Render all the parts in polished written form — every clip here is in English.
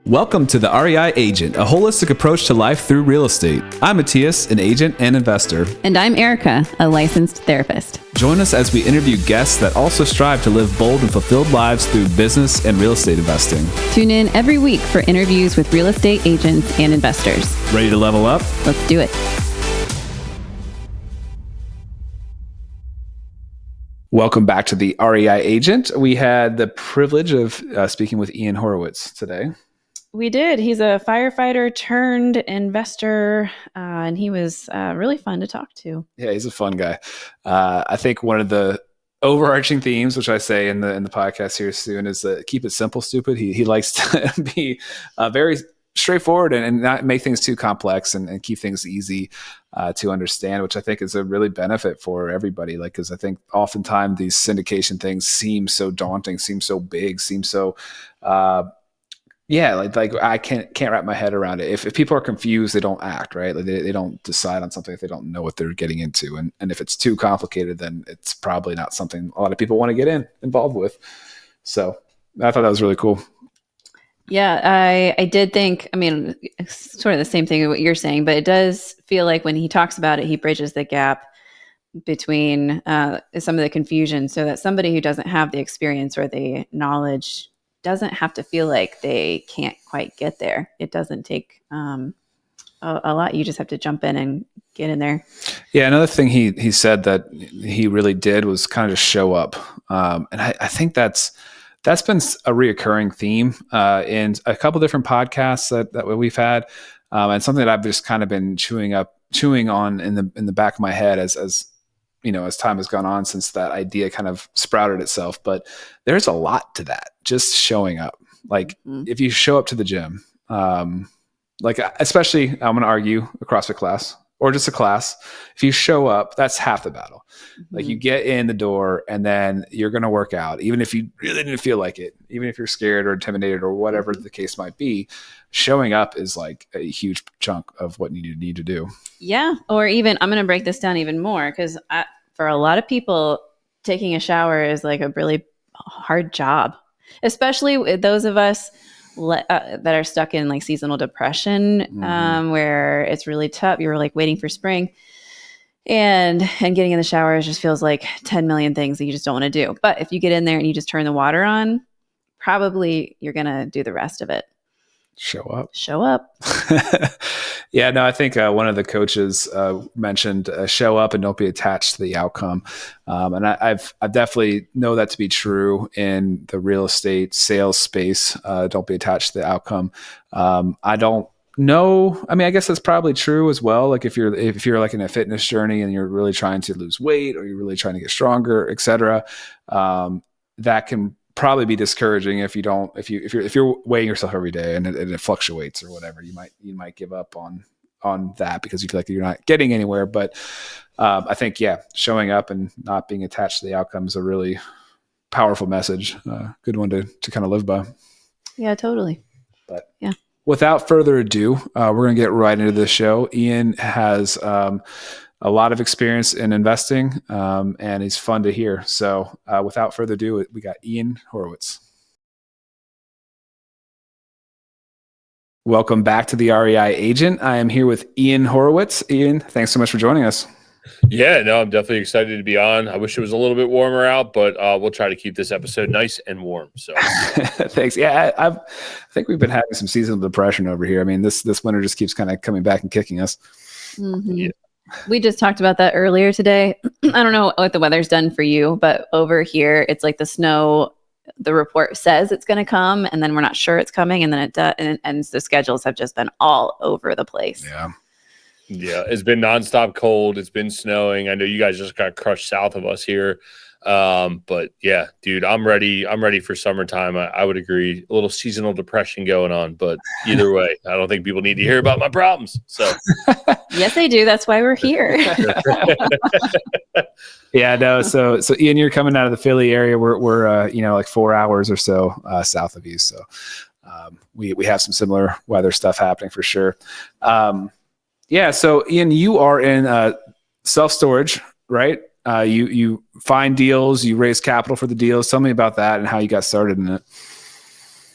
Welcome to the REI Agent, a holistic approach to life through real estate. I'm Mattias, an agent and investor. And I'm Erica, a licensed therapist. Join us as we interview guests that also strive to live bold and fulfilled lives through business and real estate investing. Tune in every week for interviews with real estate agents and investors. Ready to level up? Let's do it. Welcome back to the REI Agent. We had the privilege of speaking with Ian Horowitz today. We did. He's a firefighter turned investor, and he was really fun to talk to. Yeah, he's a fun guy. I think one of the overarching themes, which I say in the podcast here soon, is keep it simple, stupid. He likes to be very straightforward and not make things too complex and keep things easy to understand, which I think is a really benefit for everybody. Like, because I think oftentimes these syndication things seem so daunting, seem so big, seem so like I can't wrap my head around it. If people are confused, they don't act, right? Like they don't decide on something if they don't know what they're getting into. And if it's too complicated, then it's probably not something a lot of people want to get involved with. So I thought that was really cool. Yeah, I did think, sort of the same thing as what you're saying, but it does feel like when he talks about it, he bridges the gap between some of the confusion so that somebody who doesn't have the experience or the knowledge doesn't have to feel like they can't quite get there. It doesn't take a lot. You just have to jump in and get in there. Yeah. Another thing he said that he really did was kind of just show up. And I think that's been a reoccurring theme in a couple different podcasts that we've had. And something that I've just kind of been chewing on in the back of my head as you know, as time has gone on since that idea kind of sprouted itself. But there's a lot to that, just showing up. Like if you show up to the gym, like especially I'm going to argue a CrossFit class or just a class, if you show up, that's half the battle. Like you get in the door and then you're going to work out, even if you really didn't feel like it, even if you're scared or intimidated or whatever the case might be. Showing up is like a huge chunk of what you need to do. Yeah. Or even, I'm going to break this down even more because for a lot of people, taking a shower is like a really hard job, especially with those of us that are stuck in like seasonal depression, where it's really tough. You're like waiting for spring and getting in the shower just feels like 10 million things that you just don't want to do. But if you get in there and you just turn the water on, probably you're going to do the rest of it. Show up. Yeah, no, I think one of the coaches mentioned show up and don't be attached to the outcome. And I've definitely know that to be true in the real estate sales space. Don't be attached to the outcome. I don't know. I mean, I guess that's probably true as well. Like if you're like in a fitness journey and you're really trying to lose weight or you're really trying to get stronger, et cetera, that can probably be discouraging if you're weighing yourself every day and it fluctuates or whatever. You might give up on that because you feel like you're not getting anywhere. But I think showing up and not being attached to the outcome is a really powerful message. Good one to kind of live by. Yeah, totally. But without further ado, we're going to get right into the show. Ian has a lot of experience in investing, and he's fun to hear. So without further ado, we got Ian Horowitz. Welcome back to the REI Agent. I am here with Ian Horowitz. Ian, thanks so much for joining us. Yeah, no, I'm definitely excited to be on. I wish it was a little bit warmer out, but we'll try to keep this episode nice and warm. So thanks. Yeah, I think we've been having some seasonal depression over here. I mean, this winter just keeps kind of coming back and kicking us. Mm-hmm. Yeah. We just talked about that earlier today. I don't know what the weather's done for you, but over here, it's like the snow, the report says it's going to come, and then we're not sure it's coming, and then it does, and the schedules have just been all over the place. Yeah, it's been nonstop cold. It's been snowing. I know you guys just got crushed south of us here. But yeah, dude, I'm ready. I'm ready for summertime. I would agree. A little seasonal depression going on, but either way, I don't think people need to hear about my problems. So yes, they do. That's why we're here. Yeah, no. So Ian, you're coming out of the Philly area. We're like 4 hours or so south of you. So we have some similar weather stuff happening for sure. So Ian, you are in self-storage, right? You find deals, you raise capital for the deals. Tell me about that and how you got started in it.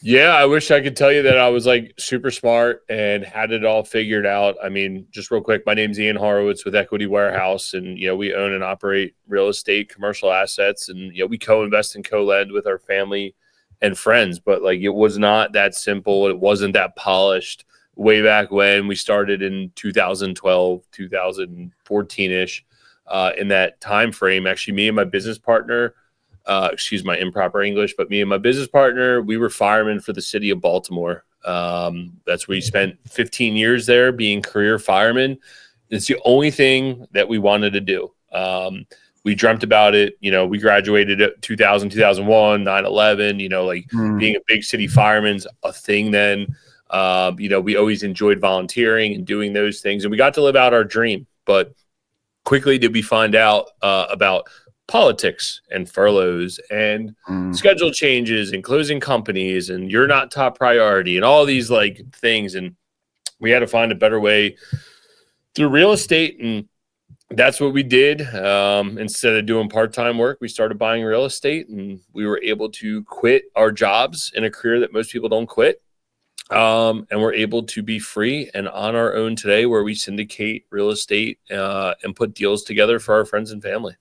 Yeah, I wish I could tell you that I was like super smart and had it all figured out. I mean, just real quick, my name's Ian Horowitz with Equity Warehouse, and we own and operate real estate, commercial assets, and we co-invest and co-lend with our family and friends. But like, it was not that simple. It wasn't that polished. Way back when we started in 2012, 2014 ish, in that time frame, actually, me and my business partner. Excuse my improper English, but me and my business partner, we were firemen for the city of Baltimore. That's where we spent 15 years there being career firemen. It's the only thing that we wanted to do. We dreamt about it. We graduated at 2000, 2001, 9/11, being a big city fireman's a thing then. We always enjoyed volunteering and doing those things, and we got to live out our dream. But quickly did we find out about politics and furloughs and schedule changes and closing companies and you're not top priority and all these like things. And we had to find a better way through real estate. And that's what we did. Instead of doing part-time work, we started buying real estate, and we were able to quit our jobs in a career that most people don't quit. And we're able to be free and on our own today, where we syndicate real estate and put deals together for our friends and family.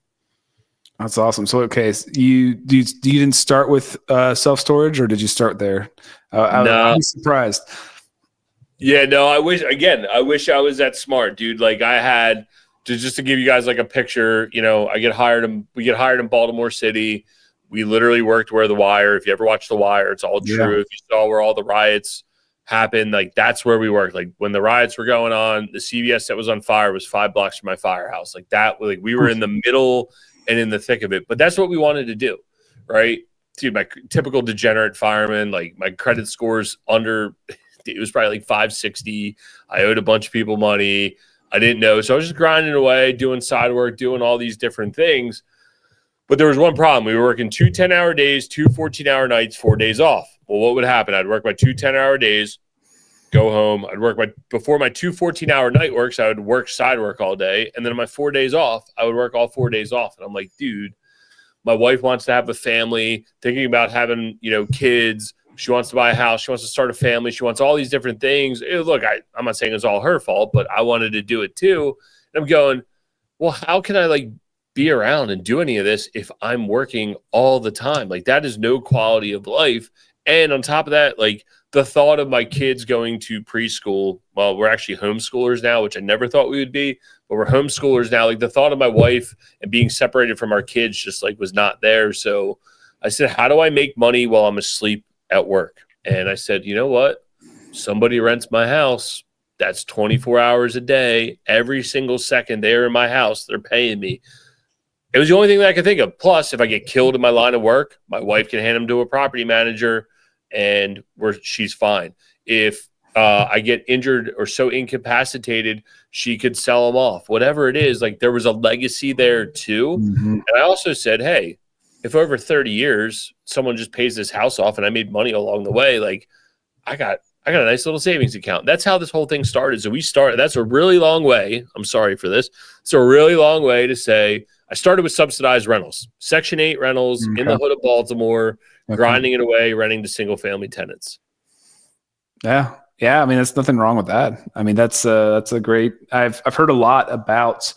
That's awesome. So, okay, so you didn't start with self-storage, or did you start there? No. I'm surprised. Yeah, no, I wish I was that smart, dude. Like I had just to give you guys like a picture, we get hired in Baltimore City. We literally worked where The Wire. If you ever watched The Wire, it's all true. Yeah. If you saw where all the riots happened, like that's where we worked. Like when the riots were going on, the CVS that was on fire was 5 blocks from my firehouse. Like that, like we were in the middle and in the thick of it. But that's what we wanted to do, right? Dude, my typical degenerate fireman, like my credit scores it was probably like 560. I owed a bunch of people money. I didn't know. So I was just grinding away, doing side work, doing all these different things. But there was one problem. We were working 2 10-hour days, 2 14-hour nights, 4 days off. Well, what would happen? I'd work my 2 10-hour days, go home. I'd work before my 2 14-hour night works, I would work side work all day. And then on my 4 days off, I would work all 4 days off. And I'm like, dude, my wife wants to have a family, thinking about having, kids. She wants to buy a house. She wants to start a family. She wants all these different things. Look, I'm not saying it's all her fault, but I wanted to do it too. And I'm going, well, how can I be around and do any of this if I'm working all the time? Like that is no quality of life. And on top of that, the thought of my kids going to preschool, well, we're actually homeschoolers now, which I never thought we would be, but we're homeschoolers now. Like the thought of my wife and being separated from our kids just was not there. So I said, how do I make money while I'm asleep at work? And I said, you know what? Somebody rents my house. That's 24 hours a day. Every single second they're in my house, they're paying me. It was the only thing that I could think of. Plus, if I get killed in my line of work, my wife can hand them to a property manager and she's fine. If I get injured or so incapacitated, she could sell them off. Whatever it is, there was a legacy there too. Mm-hmm. And I also said, hey, if over 30 years someone just pays this house off and I made money along the way, I got a nice little savings account. That's how this whole thing started. So that's a really long way. I'm sorry for this. It's a really long way to say I started with subsidized rentals, Section 8 rentals in the hood of Baltimore, grinding it away, renting to single family tenants. Yeah. Yeah. I mean, there's nothing wrong with that. I mean, that's a great, I've heard a lot about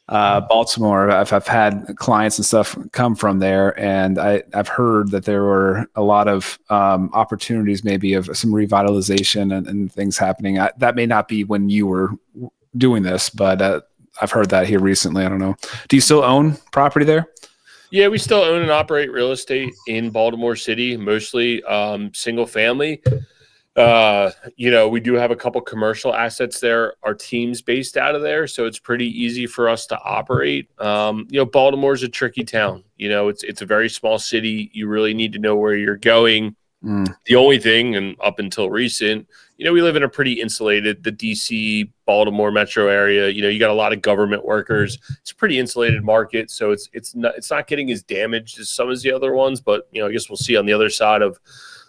Baltimore. I've had clients and stuff come from there, and I've heard that there were a lot of opportunities, maybe of some revitalization and things happening. That may not be when you were doing this, but I've heard that here recently. I don't know. Do you still own property there? Yeah, we still own and operate real estate in Baltimore City, mostly single family. We do have a couple commercial assets there. Our team's based out of there, so it's pretty easy for us to operate. Baltimore's a tricky town. It's a very small city. You really need to know where you're going. The only thing, and up until recent, we live in a pretty insulated, the DC, Baltimore metro area. You got a lot of government workers. It's a pretty insulated market, so it's not getting as damaged as some of the other ones. But I guess we'll see on the other side of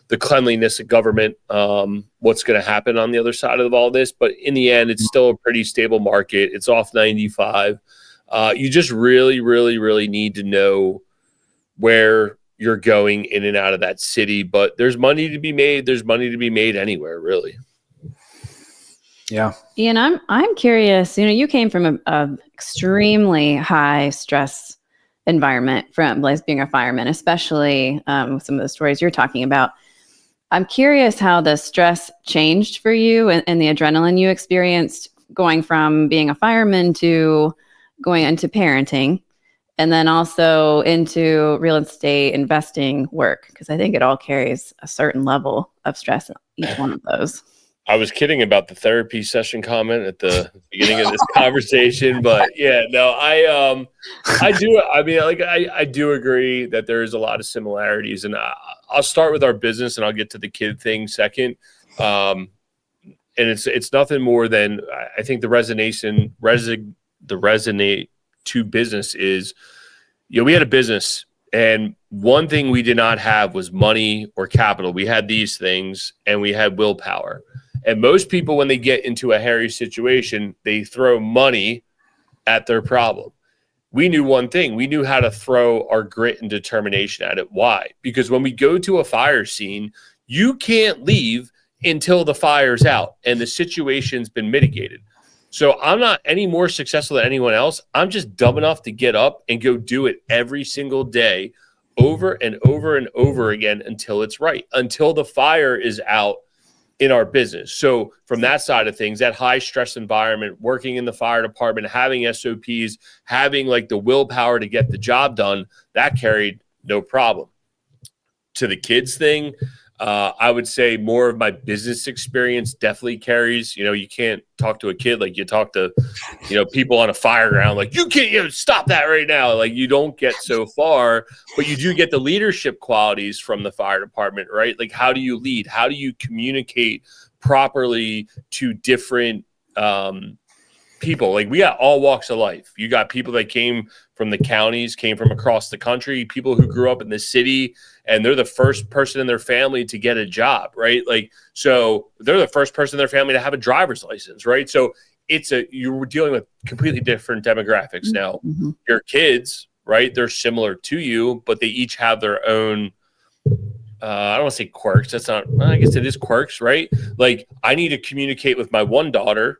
the cleanliness of government, what's going to happen on the other side of all this. But in the end, it's still a pretty stable market. It's off 95. You just really, really, really need to know where you're going in and out of that city, but there's money to be made. There's money to be made anywhere, really. Yeah. Ian, I'm curious, you came from a extremely high stress environment from like being a fireman, especially with some of the stories you're talking about. I'm curious how the stress changed for you and the adrenaline you experienced going from being a fireman to going into parenting and then also into real estate investing work, because I think it all carries a certain level of stress, each one of those. I was kidding about the therapy session comment at the beginning of this conversation, but yeah, no, I do. I mean, like, I do agree that there is a lot of similarities, and I'll start with our business, and I'll get to the kid thing second. And it's nothing more than, I think the resonate to business is, we had a business, and one thing we did not have was money or capital. We had these things, and we had willpower. And most people, when they get into a hairy situation, they throw money at their problem. We knew one thing. We knew how to throw our grit and determination at it. Why? Because when we go to a fire scene, you can't leave until the fire's out and the situation's been mitigated. So I'm not any more successful than anyone else. I'm just dumb enough to get up and go do it every single day, over and over and over again, until it's right, until the fire is out in our business. So from that side of things, that high stress environment, working in the fire department, having SOPs, having like the willpower to get the job done, that carried no problem. To the kids thing, I would say more of my business experience definitely carries. You can't talk to a kid like you talk to, people on a fire ground. Like, you can't, stop that right now. Like, you don't get so far, but you do get the leadership qualities from the fire department, right? Like, how do you lead? How do you communicate properly to different people? Like, we got all walks of life. You got people that came from the counties, came from across the country, people who grew up in the city, and they're the first person in their family to get a job, right? Like, so they're the first person in their family to have a driver's license, right? So you're dealing with completely different demographics. Now, your kids, right, they're similar to you, but they each have their own, I don't want to say quirks. That's not, I guess it is quirks, right? Like, I need to communicate with my one daughter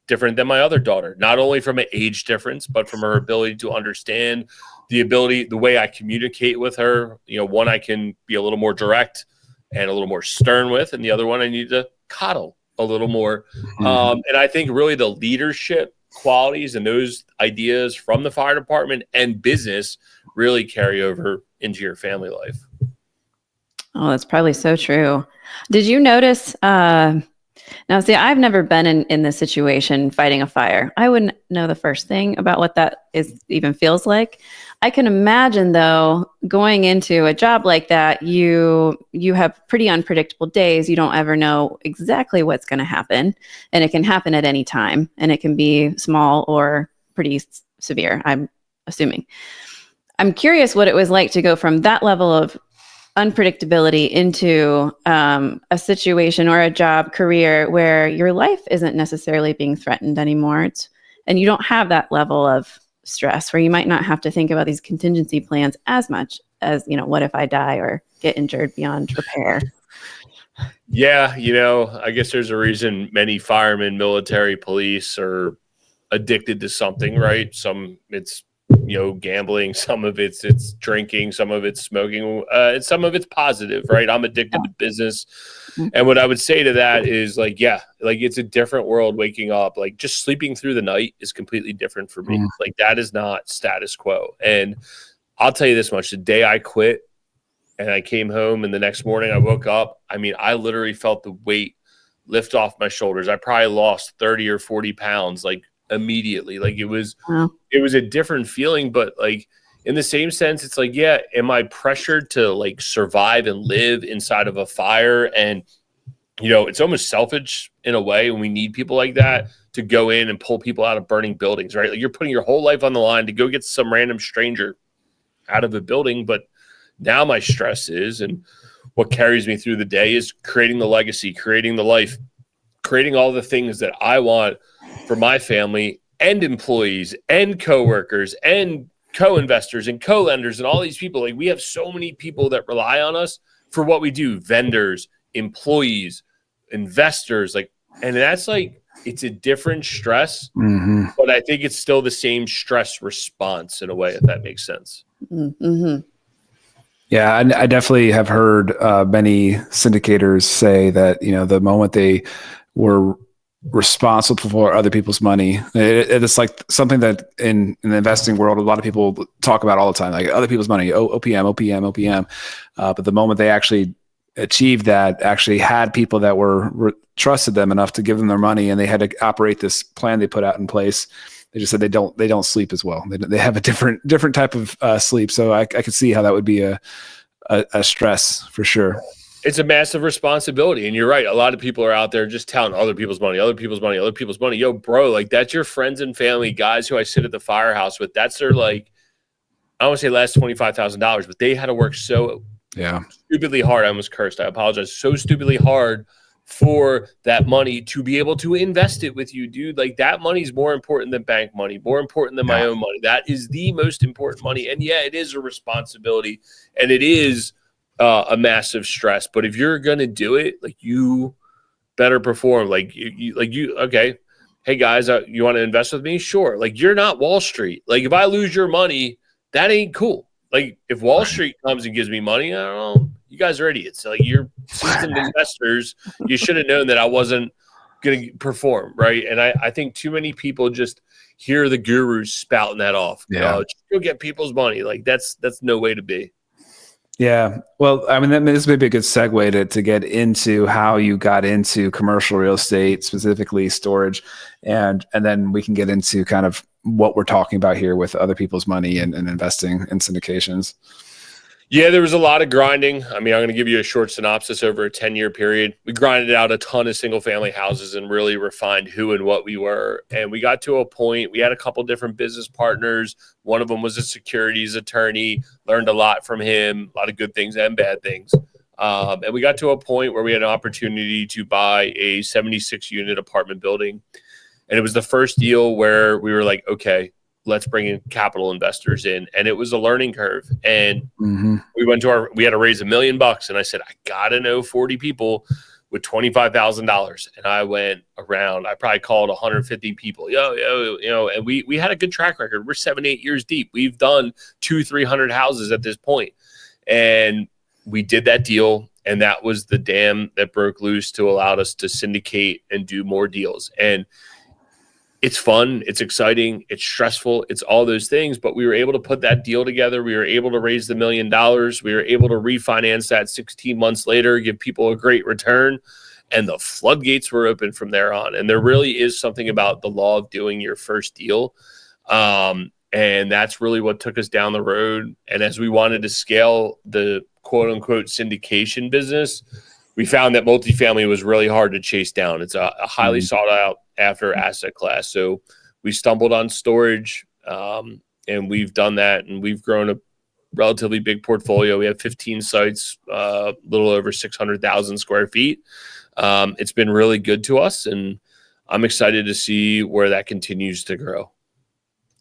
different than my other daughter, not only from an age difference, but from her ability to understand, the way I communicate with her. One I can be a little more direct and a little more stern with, and the other one I need to coddle a little more. And I think really the leadership qualities and those ideas from the fire department and business really carry over into your family life. Oh, that's probably so true. Did you notice, now, see, I've never been in this situation fighting a fire. I wouldn't know the first thing about what that even feels like. I can imagine, though, going into a job like that, you have pretty unpredictable days. You don't ever know exactly what's going to happen, and it can happen at any time, and it can be small or pretty severe, I'm assuming. I'm curious what it was like to go from that level of unpredictability into a situation or a job career where your life isn't necessarily being threatened anymore. And you don't have that level of stress where you might not have to think about these contingency plans as much as, what if I die or get injured beyond repair? Yeah. I guess there's a reason many firemen, military, police are addicted to something, right? Some it's gambling, some of it's drinking, some of it's smoking, and some of it's positive, right? I'm addicted to business. And what I would say to that is it's a different world waking up. Like, just sleeping through the night is completely different for me. Like, that is not status quo. And I'll tell you this much, the day I quit and I came home and the next morning I woke up, I literally felt the weight lift off my shoulders. I probably lost 30 or 40 pounds, like, immediately. Like, it was a different feeling, but like, in the same sense, it's like, yeah, am I pressured to like survive and live inside of a fire? And it's almost selfish in a way, and we need people like that to go in and pull people out of burning buildings, right? Like, you're putting your whole life on the line to go get some random stranger out of a building. But now my stress is, and what carries me through the day is creating the legacy, creating the life, creating all the things that I want for my family and employees and coworkers and co-investors and co-lenders and all these people. Like we have so many people that rely on us for what we do, vendors, employees, investors, like, and that's like, it's a different stress, but I think it's still the same stress response in a way, if that makes sense. Mm-hmm. Yeah, I definitely have heard many syndicators say that, you know, the moment they were responsible for other people's money, it's like something that in the investing world, a lot of people talk about all the time, like other people's money, OPM. But the moment they actually achieved that, actually had people that were trusted them enough to give them their money, and they had to operate this plan they put out in place. They just said they don't sleep as well. They have a different type of sleep. So I could see how that would be a stress for sure. It's a massive responsibility. And you're right. A lot of people are out there just telling other people's money. Yo, bro, like that's your friends and family, guys who I sit at the firehouse with. That's their, like, I don't want to say last $25,000, but they had to work so stupidly hard. I almost cursed. I apologize. So stupidly hard for that money to be able to invest it with you, dude. Like that money is more important than bank money, more important than my own money. That is the most important money. And yeah, it is a responsibility, and it is a massive stress. But if you're going to do it, like you better perform. Like you, okay. Hey guys, you want to invest with me? Sure. Like you're not Wall Street. Like if I lose your money, that ain't cool. Like if Wall Street comes and gives me money, I don't know. You guys are idiots. Like you're seasoned investors. You should have known that I wasn't going to perform, right? And I think too many people just hear the gurus spouting that off. Yeah, just go get people's money. Like that's no way to be. Yeah. Well, I mean, this may be a good segue to get into how you got into commercial real estate, specifically storage, and then we can get into kind of what we're talking about here with other people's money and investing in syndications. Yeah, there was a lot of grinding. I mean, I'm going to give you a short synopsis over a 10-year period. We grinded out a ton of single-family houses and really refined who and what we were. And we got to a point, we had a couple different business partners. One of them was a securities attorney, learned a lot from him, a lot of good things and bad things. And we got to a point where we had an opportunity to buy a 76-unit apartment building. And it was the first deal where we were like, okay, let's bring in capital investors in. And it was a learning curve. And we had to raise $1 million. And I said, I got to know 40 people with $25,000. And I went around, I probably called 150 people, and we had a good track record. We're 7-8 years deep. We've done 200-300 houses at this point. And we did that deal. And that was the dam that broke loose to allow us to syndicate and do more deals. And it's fun, it's exciting, it's stressful, it's all those things, but we were able to put that deal together. We were able to raise the $1 million. We were able to refinance that 16 months later, give people a great return, and the floodgates were open from there on. And there really is something about the law of doing your first deal. And that's really what took us down the road. And as we wanted to scale the quote unquote syndication business, we found that multifamily was really hard to chase down. It's a highly sought out after asset class. So we stumbled on storage, and we've done that, and we've grown a relatively big portfolio. We have 15 sites, a little over 600,000 square feet. It's been really good to us, and I'm excited to see where that continues to grow.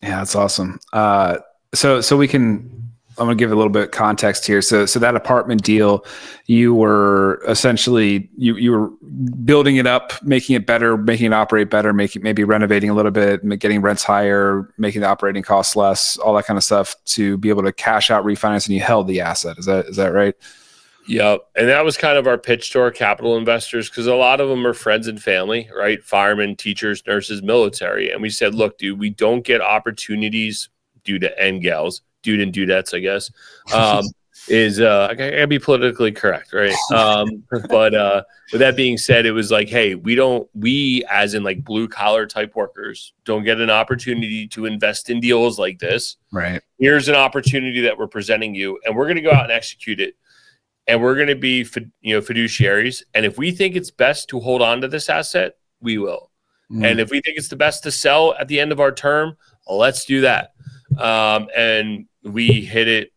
Yeah, that's awesome. So we can, I'm going to give a little bit of context here. So that apartment deal, you were essentially, you were building it up, making it better, making it operate better, maybe renovating a little bit, getting rents higher, making the operating costs less, all that kind of stuff to be able to cash out, refinance, and you held the asset. Is that right? Yep. And that was kind of our pitch to our capital investors, because a lot of them are friends and family, right? Firemen, teachers, nurses, military. And we said, look, dude, we don't get opportunities and gals, dude and dudettes, I guess, I gotta be politically correct, right? But with that being said, it was like, hey, we as in like blue collar type workers don't get an opportunity to invest in deals like this. Right. Here's an opportunity that we're presenting you, and we're going to go out and execute it. And we're going to be, fiduciaries. And if we think it's best to hold on to this asset, we will. And if we think it's the best to sell at the end of our term, let's do that. And we hit it,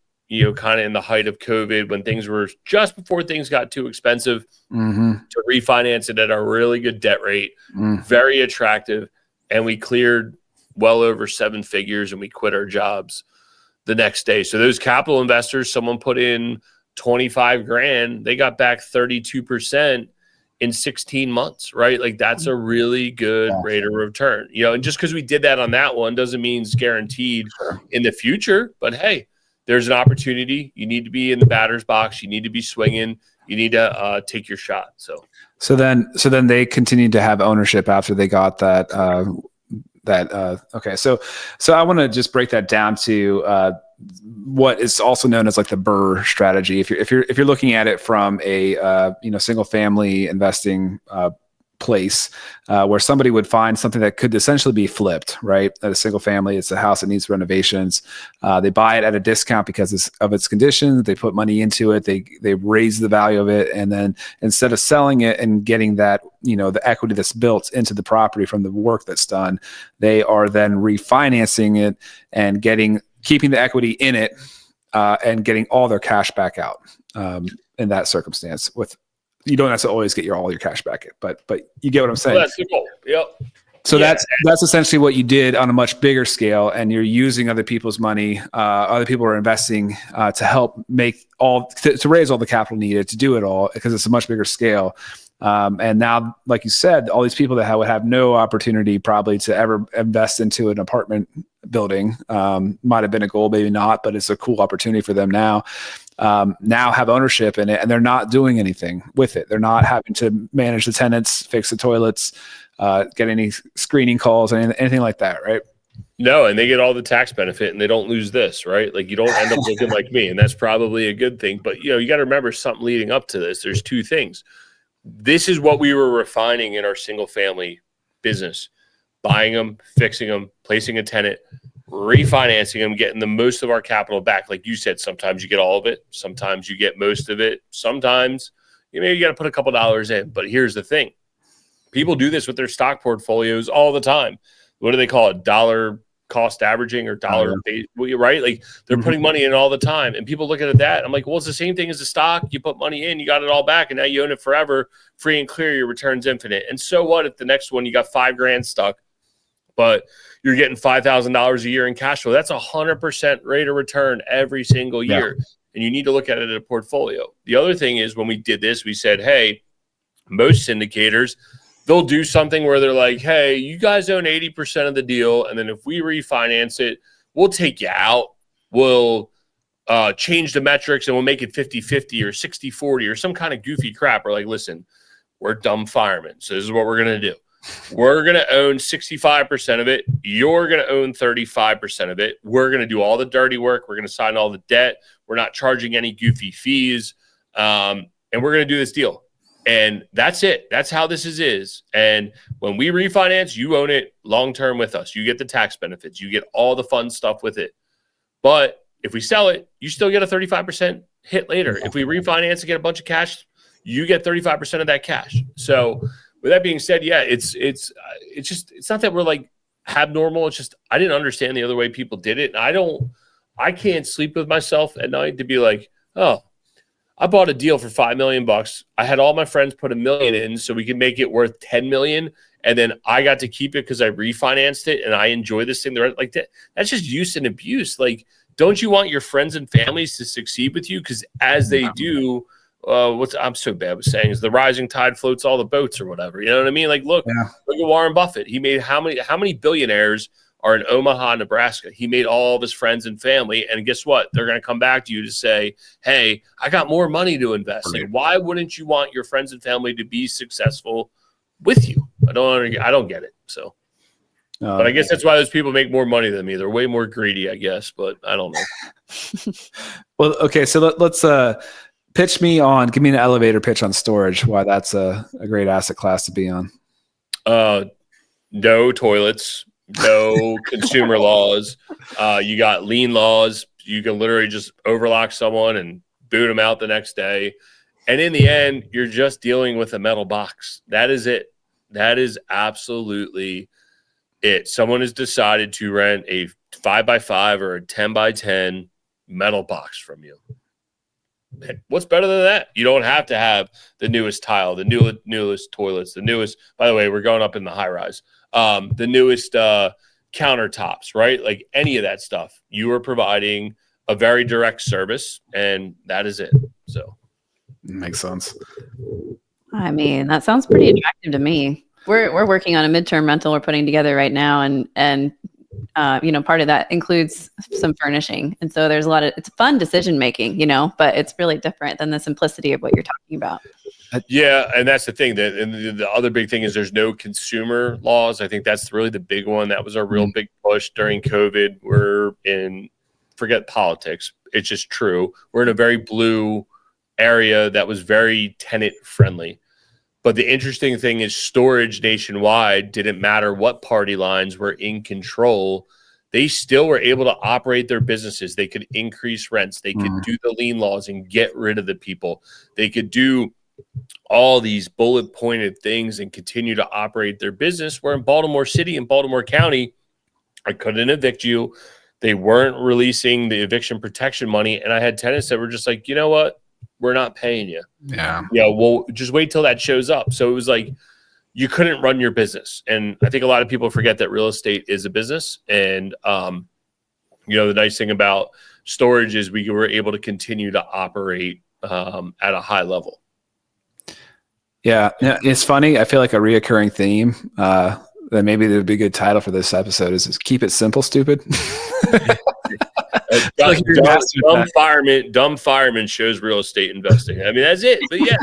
kind of in the height of COVID, when things were just before things got too expensive to refinance it at a really good debt rate, very attractive. And we cleared well over 7 figures, and we quit our jobs. the next day. So those capital investors, someone put in 25 grand, they got back 32% in 16 months, right? Like that's a really good rate of return, you know, and just because we did that on that one doesn't mean it's guaranteed in the future, but hey, there's an opportunity. You need to be in the batter's box. You need to be swinging. You need to take your shot. So then they continued to have ownership after they got that, okay. So I want to just break that down to, what is also known as like the BRRRR strategy. If you're looking at it from a single family investing place, where somebody would find something that could essentially be flipped, right? At a single family, it's a house that needs renovations. They buy it at a discount because of its condition. They put money into it. They raise the value of it, and then instead of selling it and getting that, the equity that's built into the property from the work that's done, they are then refinancing it and keeping the equity in it, and getting all their cash back out. In that circumstance, you don't have to always get all your cash back, but you get what I'm saying. Well, that's the goal. Yep. So that's essentially what you did on a much bigger scale, and you're using other people's money. Other people are investing to help to raise all the capital needed to do it all, because it's a much bigger scale. And now, like you said, all these people that would have no opportunity probably to ever invest into an apartment building, might have been a goal, maybe not, but it's a cool opportunity for them now. Now have ownership in it, and they're not doing anything with it. They're not having to manage the tenants, fix the toilets, get any screening calls, anything like that, right? No, and they get all the tax benefit, and they don't lose this, right? Like you don't end up looking like me, and that's probably a good thing. But you got to remember something leading up to this. There's two things. This is what we were refining in our single family business: buying them, fixing them, placing a tenant, refinancing them, getting the most of our capital back. Like you said, sometimes you get all of it. Sometimes you get most of it. Sometimes you got to put a couple dollars in. But here's the thing. People do this with their stock portfolios all the time. What do they call it? Dollar cost averaging or dollar base, right? Like they're putting money in all the time. And people look at that. I'm like, well, it's the same thing as a stock. You put money in, you got it all back, and now you own it forever, free and clear. Your return's infinite. And so what if the next one you got $5,000 stuck, but you're getting $5,000 a year in cash flow? That's 100% rate of return every single year. Yeah. And you need to look at it as a portfolio. The other thing is, when we did this, we said, hey, most syndicators, they'll do something where they're like, hey, you guys own 80% of the deal, and then if we refinance it, we'll take you out. We'll change the metrics, and we'll make it 50-50 or 60-40 or some kind of goofy crap. We're like, listen, we're dumb firemen, so this is what we're going to do. We're going to own 65% of it. You're going to own 35% of it. We're going to do all the dirty work. We're going to sign all the debt. We're not charging any goofy fees, and we're going to do this deal. And that's it. That's how this is. And when we refinance, you own it long-term with us. You get the tax benefits. You get all the fun stuff with it. But if we sell it, you still get a 35% hit later. If we refinance and get a bunch of cash, you get 35% of that cash. So with that being said, yeah, it's not that we're like abnormal. It's just, I didn't understand the other way people did it. And I can't sleep with myself at night to be like, oh, I bought a deal for $5 million. I had all my friends put $1 million in so we could make it worth $10 million. And then I got to keep it because I refinanced it and I enjoy this thing. Like that's just use and abuse. Like, don't you want your friends and families to succeed with you? Because as they do, I'm so bad with saying is the rising tide floats all the boats or whatever. You know what I mean? Like, look at Warren Buffett. He made how many billionaires are in Omaha, Nebraska? He made all of his friends and family. And guess what? They're going to come back to you to say, hey, I got more money to invest. Like, why wouldn't you want your friends and family to be successful with you? I don't get it. So, but I guess that's why those people make more money than me. They're way more greedy, I guess, but I don't know. Well, okay. So let's give me an elevator pitch on storage. Why that's a great asset class to be on. No toilets. No consumer laws. You got lien laws. You can literally just overlock someone and boot them out the next day. And in the end, you're just dealing with a metal box. That is it. That is absolutely it. Someone has decided to rent a 5x5 or a 10x10 metal box from you. What's better than that? You don't have to have the newest tile, the newest toilets, the newest, by the way, we're going up in the high rise. The newest countertops, right? Like any of that stuff. You are providing a very direct service, and that is it. So makes sense. I mean, that sounds pretty attractive to me. We're working on a midterm rental we're putting together right now, and part of that includes some furnishing, and so there's it's fun decision making, but it's really different than the simplicity of what you're talking about. Yeah, and that's the thing. And the other big thing is there's no consumer laws. I think that's really the big one. That was a real big push during COVID. Forget politics. It's just true. We're in a very blue area that was very tenant friendly. But the interesting thing is storage nationwide didn't matter what party lines were in control. They still were able to operate their businesses. They could increase rents. They could do the lien laws and get rid of the people. They could do all these bullet pointed things and continue to operate their business. Where in Baltimore City and Baltimore County, I couldn't evict you. They weren't releasing the eviction protection money. And I had tenants that were just like, you know what? We're not paying you. Yeah. Yeah. Well, just wait till that shows up. So it was like, you couldn't run your business. And I think a lot of people forget that real estate is a business. And, the nice thing about storage is we were able to continue to operate at a high level. Yeah. It's funny. I feel like a reoccurring theme that maybe there'd be a good title for this episode is keep it simple, stupid. Dumb fireman shows real estate investing. I mean, that's it. But yeah,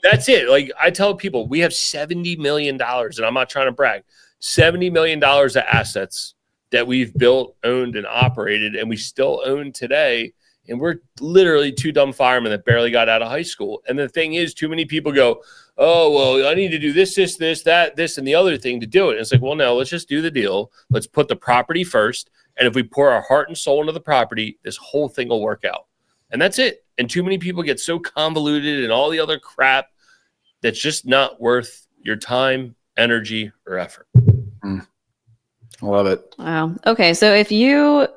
that's it. Like I tell people, we have $70 million, and I'm not trying to brag, $70 million of assets that we've built, owned, and operated, and we still own today. And we're literally two dumb firemen that barely got out of high school. And the thing is, too many people go, oh, well, I need to do this, and the other thing to do it. And it's like, well, no, let's just do the deal. Let's put the property first. And if we pour our heart and soul into the property, this whole thing will work out. And that's it. And too many people get so convoluted and all the other crap that's just not worth your time, energy, or effort. I love it. Wow. Okay. So if you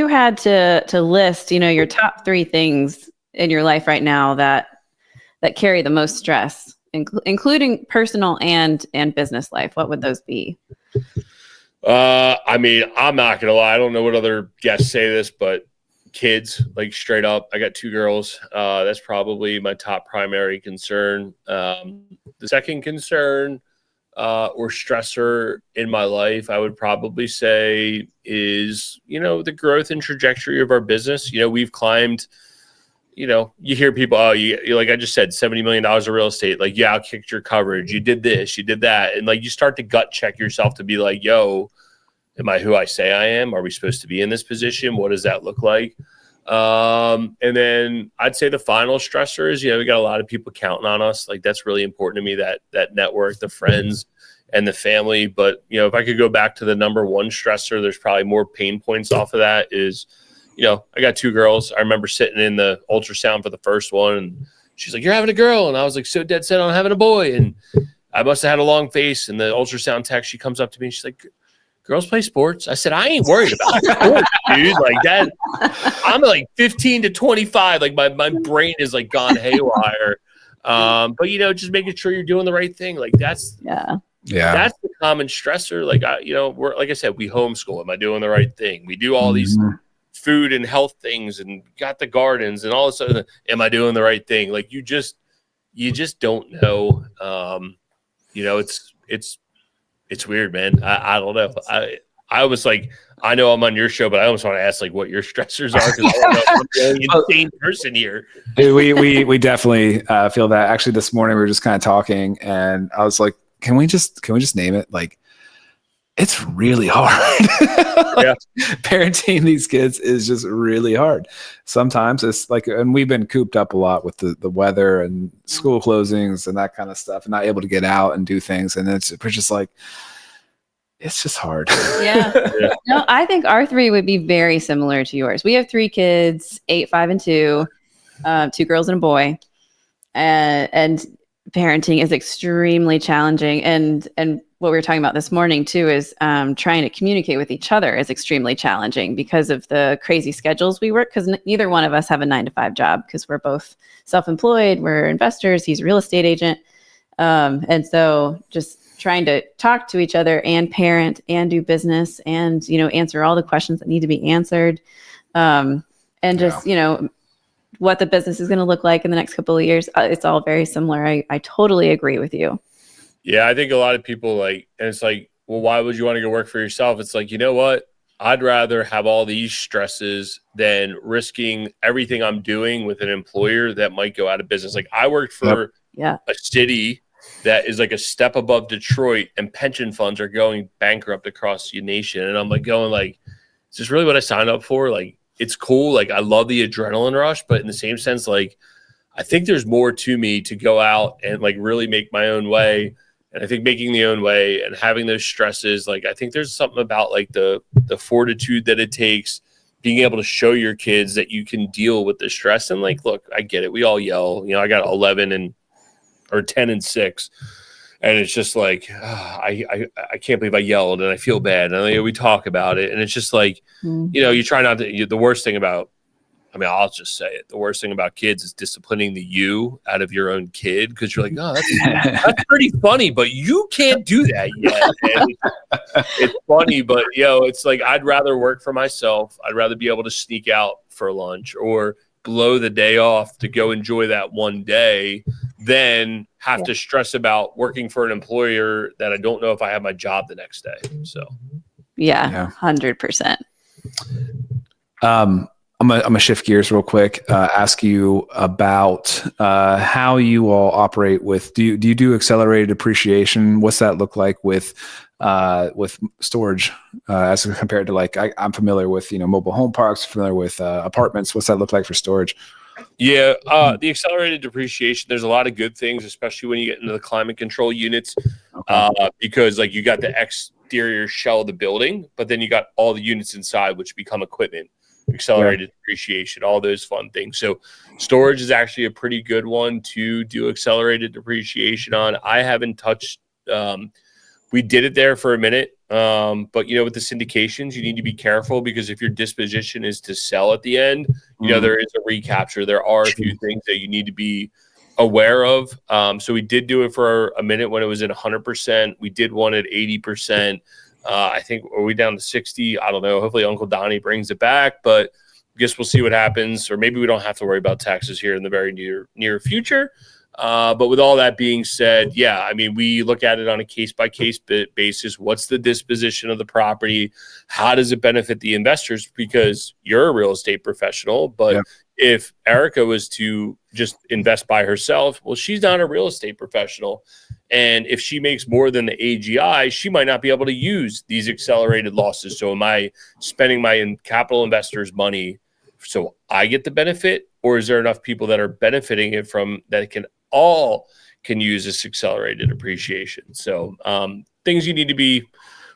had to list, your top 3 things in your life right now that carry the most stress, including personal and business life, what would those be? I mean, I'm not gonna lie. I don't know what other guests say this, but kids, like straight up, I got 2 girls. That's probably my top primary concern. The second concern or stressor in my life, I would probably say is, the growth and trajectory of our business. We've climbed, you hear people, oh, you like I just said, $70 million of real estate. Like, yeah, I kicked your coverage. You did this, you did that. And like, you start to gut check yourself to be like, yo, am I who I say I am? Are we supposed to be in this position? What does that look like? And then I'd say the final stressor is, we got a lot of people counting on us. Like, that's really important to me, that network, the friends and the family. But, if I could go back to the number one stressor, there's probably more pain points off of that is, I got 2 girls. I remember sitting in the ultrasound for the first one, and she's like, you're having a girl. And I was like, so dead set on having a boy. And I must have had a long face. And the ultrasound tech, she comes up to me and she's like, girls play sports. I said, I ain't worried about sports, dude. Like that, I'm like 15 to 25. Like my brain is like gone haywire. But just making sure you're doing the right thing. Like that's that's the common stressor. Like we're like I said, we homeschool. Am I doing the right thing? We do all these food and health things and got the gardens and all this other. Am I doing the right thing? Like you just don't know. It's weird, man. I don't know. I was like, I know I'm on your show, but I almost want to ask like what your stressors are because I don't know if I'm the only insane person here. Dude, we definitely feel that. Actually, this morning we were just kind of talking, and I was like, can we just name it? Like, it's really hard. Yeah. Parenting these kids is just really hard. Sometimes it's like, and we've been cooped up a lot with the weather and school closings and that kind of stuff, and not able to get out and do things. And we're just like, it's just hard. Yeah. No, I think our 3 would be very similar to yours. We have 3 kids, 8, 5, and 2, 2 girls and a boy. And parenting is extremely challenging. And what we were talking about this morning too is trying to communicate with each other is extremely challenging because of the crazy schedules we work, because neither one of us have a 9-to-5 job because we're both self-employed, we're investors, he's a real estate agent. And so just trying to talk to each other and parent and do business and, answer all the questions that need to be answered. And just, what the business is going to look like in the next couple of years. It's all very similar. I totally agree with you. Yeah, I think a lot of people and it's like, well, why would you want to go work for yourself? It's like, you know what? I'd rather have all these stresses than risking everything I'm doing with an employer that might go out of business. Like I worked for a city that is like a step above Detroit, and pension funds are going bankrupt across the nation. And I'm like is this really what I signed up for? Like, it's cool. Like I love the adrenaline rush, but in the same sense, like I think there's more to me to go out and like really make my own way. And I think making the own way and having those stresses, like I think there's something about like the fortitude that it takes, being able to show your kids that you can deal with the stress. And like, look, I get it. We all yell. I got 10 and 6, and it's just like I can't believe I yelled and I feel bad. And we talk about it, and it's just like you try not to. The worst thing about I'll just say it. The worst thing about kids is disciplining the you out of your own kid, because you're like, oh, that's pretty funny, but you can't do that yet. And it's funny, but it's like I'd rather work for myself. I'd rather be able to sneak out for lunch or blow the day off to go enjoy that one day than have to stress about working for an employer that I don't know if I have my job the next day. So, 100%. I'm gonna shift gears real quick. Ask you about how you all operate with. Do you do accelerated depreciation? What's that look like with storage as compared to like I'm familiar with mobile home parks, familiar with apartments. What's that look like for storage? Yeah, the accelerated depreciation. There's a lot of good things, especially when you get into the climate control units, because like you got the exterior shell of the building, but then you got all the units inside, which become equipment. Accelerated depreciation, all those fun things. So storage is actually a pretty good one to do accelerated depreciation on. I haven't touched, we did it there for a minute. But with the syndications, you need to be careful, because if your disposition is to sell at the end, there is a recapture. There are a few things that you need to be aware of. So we did do it for a minute when it was at 100%. We did one at 80%. I think, are we down to 60? I don't know. Hopefully Uncle Donnie brings it back, but I guess we'll see what happens. Or maybe we don't have to worry about taxes here in the very near future. But with all that being said, we look at it on a case-by-case basis. What's the disposition of the property? How does it benefit the investors? Because you're a real estate professional, but if Erica was to just invest by herself, well, she's not a real estate professional. And if she makes more than the AGI, she might not be able to use these accelerated losses. So am I spending my capital investors' money so I get the benefit? Or is there enough people that are benefiting it from that can use this accelerated appreciation? So things you need to be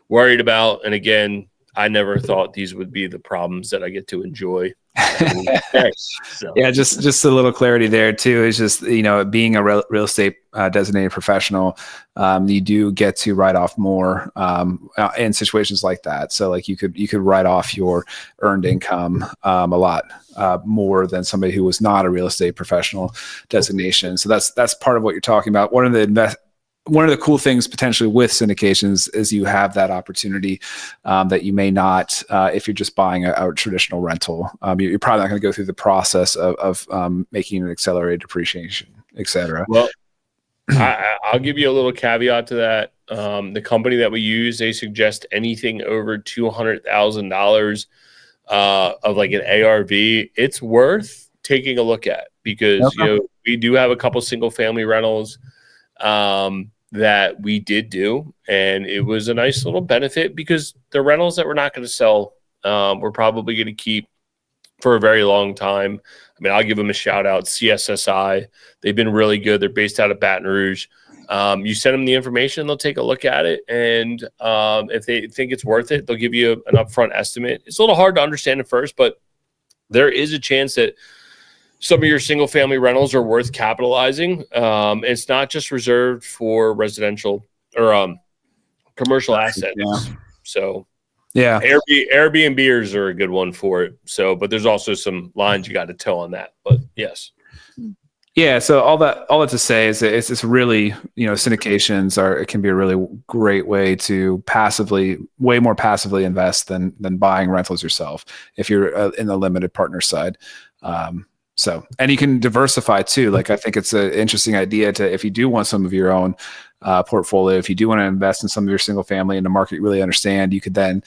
worried about. And again, I never thought these would be the problems that I get to enjoy. So. Yeah, just a little clarity there too. Is just being a real estate designated professional, you do get to write off more in situations like that. So like you could write off your earned income a lot more than somebody who was not a real estate professional designation. So that's part of what you're talking about. One of the cool things potentially with syndications is you have that opportunity that you may not if you're just buying a traditional rental. You're probably not going to go through the process of making an accelerated depreciation, et cetera. Well, I'll give you a little caveat to that. The company that we use, they suggest anything over $200,000 of like an ARV. It's worth taking a look at, because we do have a couple single family rentals that we did do, and it was a nice little benefit, because the rentals that we're not going to sell, we're probably going to keep for a very long time. I'll give them a shout out, CSSI. They've been really good. They're based out of Baton Rouge. You send them the information, they'll take a look at it, and if they think it's worth it, they'll give you an upfront estimate. It's a little hard to understand at first, but there is a chance that some of your single family rentals are worth capitalizing. It's not just reserved for residential or commercial assets. So Airbnbers are a good one for it. So, but there's also some lines you got to toe on that, but yes. Yeah, so all that to say is that it's really, syndications it can be a really great way to way more passively invest than buying rentals yourself if you're in the limited partner side. And you can diversify too. Like, I think it's an interesting idea if you do want some of your own portfolio, if you do want to invest in some of your single family in a market you really understand, you could then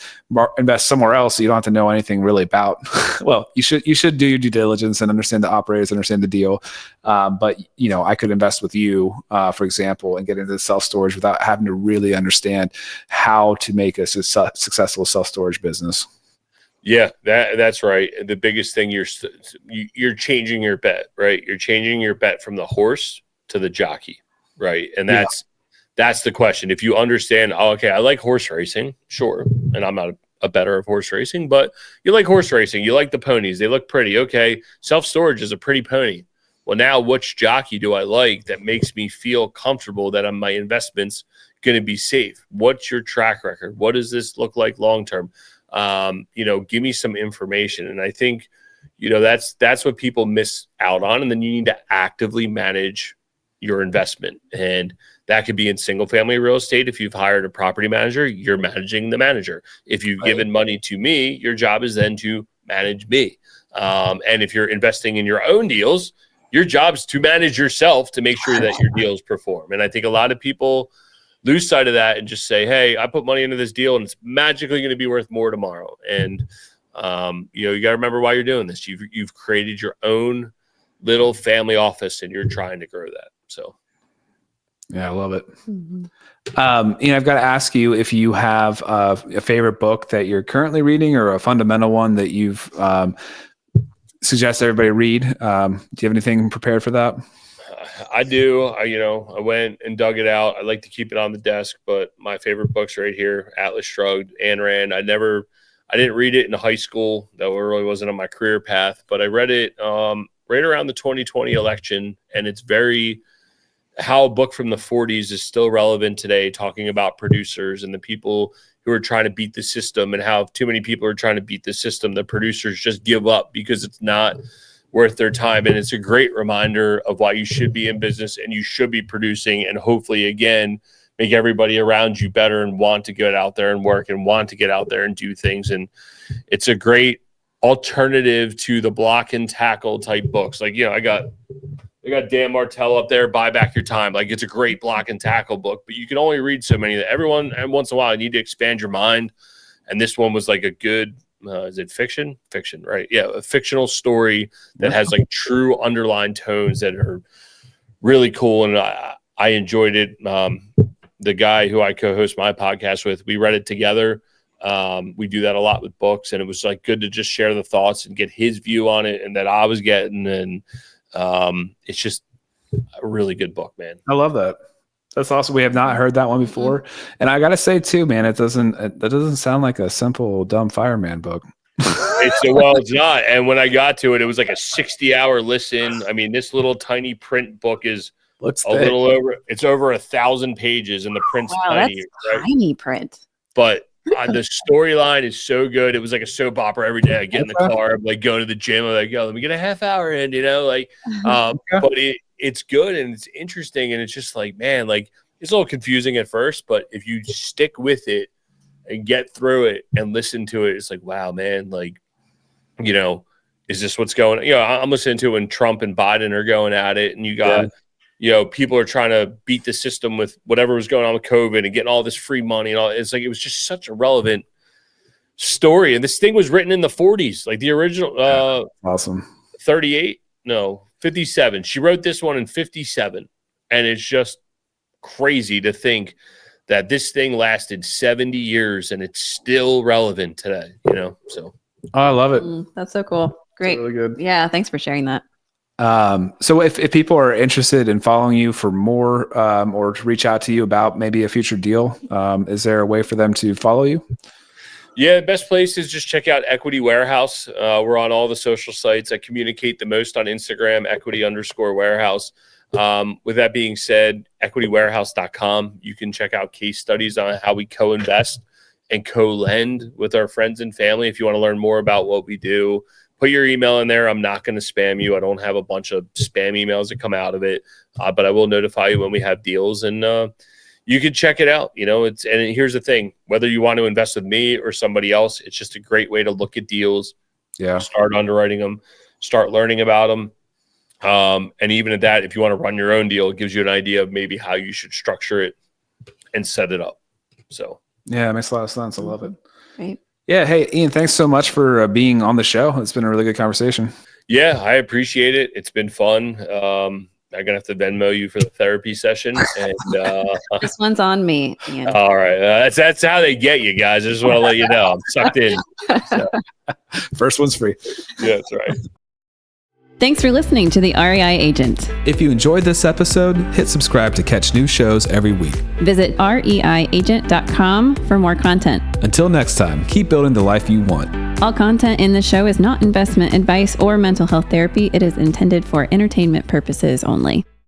invest somewhere else. So you don't have to know anything really about, well, you should do your due diligence and understand the operators, understand the deal. But I could invest with you, for example, and get into self-storage without having to really understand how to make a successful self-storage business. Yeah, that's right. The biggest thing, you're changing your bet, right? You're changing your bet from the horse to the jockey, right? And that's the question. If you understand, okay, I like horse racing, sure, and I'm not a better of horse racing, but you like horse racing, you like the ponies, they look pretty. Okay, self-storage is a pretty pony. Well, now which jockey do I like that makes me feel comfortable that my investment's going to be safe? What's your track record? What does this look like long term? Give me some information. And I think, that's what people miss out on. And then you need to actively manage your investment. And that could be in single family real estate. If you've hired a property manager, you're managing the manager. If you've given money to me, your job is then to manage me. And if you're investing in your own deals, your job is to manage yourself to make sure that your deals perform. And I think a lot of people lose sight of that and just say, hey, I put money into this deal and it's magically going to be worth more tomorrow. And, you got to remember why you're doing this. You've created your own little family office and you're trying to grow that. So. Yeah, I love it. Mm-hmm. I've got to ask you if you have a favorite book that you're currently reading or a fundamental one that you've suggest everybody read. Do you have anything prepared for that? I do. I went and dug it out. I like to keep it on the desk, but my favorite book's right here, Atlas Shrugged, Ayn Rand. I didn't read it in high school. That really wasn't on my career path, but I read it right around the 2020 election, and it's how a book from the 40s is still relevant today, talking about producers and the people who are trying to beat the system and how too many people are trying to beat the system. The producers just give up because it's not worth their time. And it's a great reminder of why you should be in business and you should be producing and hopefully, again, make everybody around you better and want to get out there and work and want to get out there and do things. And it's a great alternative to the block and tackle type books. Like, I got Dan Martell up there, Buy Back Your Time. Like, it's a great block and tackle book, but you can only read so many. Every once in a while, you need to expand your mind. And this one was like a good, is it fiction? Fiction, right? Yeah, a fictional story that has like true underlined tones that are really cool. And I enjoyed it. The guy who I co-host my podcast with, we read it together. We do that a lot with books, and it was like good to just share the thoughts and get his view on it and that I was getting. And it's just a really good book, man. I love that. That's awesome. We have not heard that one before. And I got to say too, man, that doesn't sound like a simple dumb fireman book. It's not. And when I got to it, it was like a 60-hour listen. I mean, this little tiny print book is it's over 1,000 pages and the print's tiny. That's right? Tiny print. But the storyline is so good. It was like a soap opera every day. I get in the car, I'm like going to the gym. I'm like, let me get a half hour in, but it's good and it's interesting. And it's just like, man, like it's a little confusing at first, but if you stick with it and get through it and listen to it, it's like, wow, man, like, is this what's going on? I'm listening to when Trump and Biden are going at it and you got, people are trying to beat the system with whatever was going on with COVID and getting all this free money and all. It's like, it was just such a relevant story. And this thing was written in the 40s, like the original, awesome. 57. She wrote this one in 57. And it's just crazy to think that this thing lasted 70 years and it's still relevant today, so. Oh, I love it. That's so cool. Great. Really good. Yeah. Thanks for sharing that. So if people are interested in following you for more, or to reach out to you about maybe a future deal, is there a way for them to follow you? Yeah, best place is just check out Equity Warehouse. We're on all the social sites. I communicate the most on Instagram, equity_warehouse. With that being said, equitywarehouse.com. You can check out case studies on how we co-invest and co-lend with our friends and family. If you want to learn more about what we do, put your email in there. I'm not going to spam you. I don't have a bunch of spam emails that come out of it, but I will notify you when we have deals, and you can check it out. And here's the thing, whether you want to invest with me or somebody else, it's just a great way to look at deals. Yeah. Start underwriting them, start learning about them. And even at that, if you want to run your own deal, it gives you an idea of maybe how you should structure it and set it up. So yeah, it makes a lot of sense. I love it. Right. Yeah. Hey, Ian, thanks so much for being on the show. It's been a really good conversation. Yeah, I appreciate it. It's been fun. I'm going to have to Venmo you for the therapy session. And This one's on me, Ian. All right. That's how they get you guys. I just want to let you know. I'm sucked in. So. First one's free. Yeah, that's right. Thanks for listening to the REI Agent. If you enjoyed this episode, hit subscribe to catch new shows every week. Visit reiagent.com for more content. Until next time, keep building the life you want. All content in the show is not investment advice or mental health therapy. It is intended for entertainment purposes only.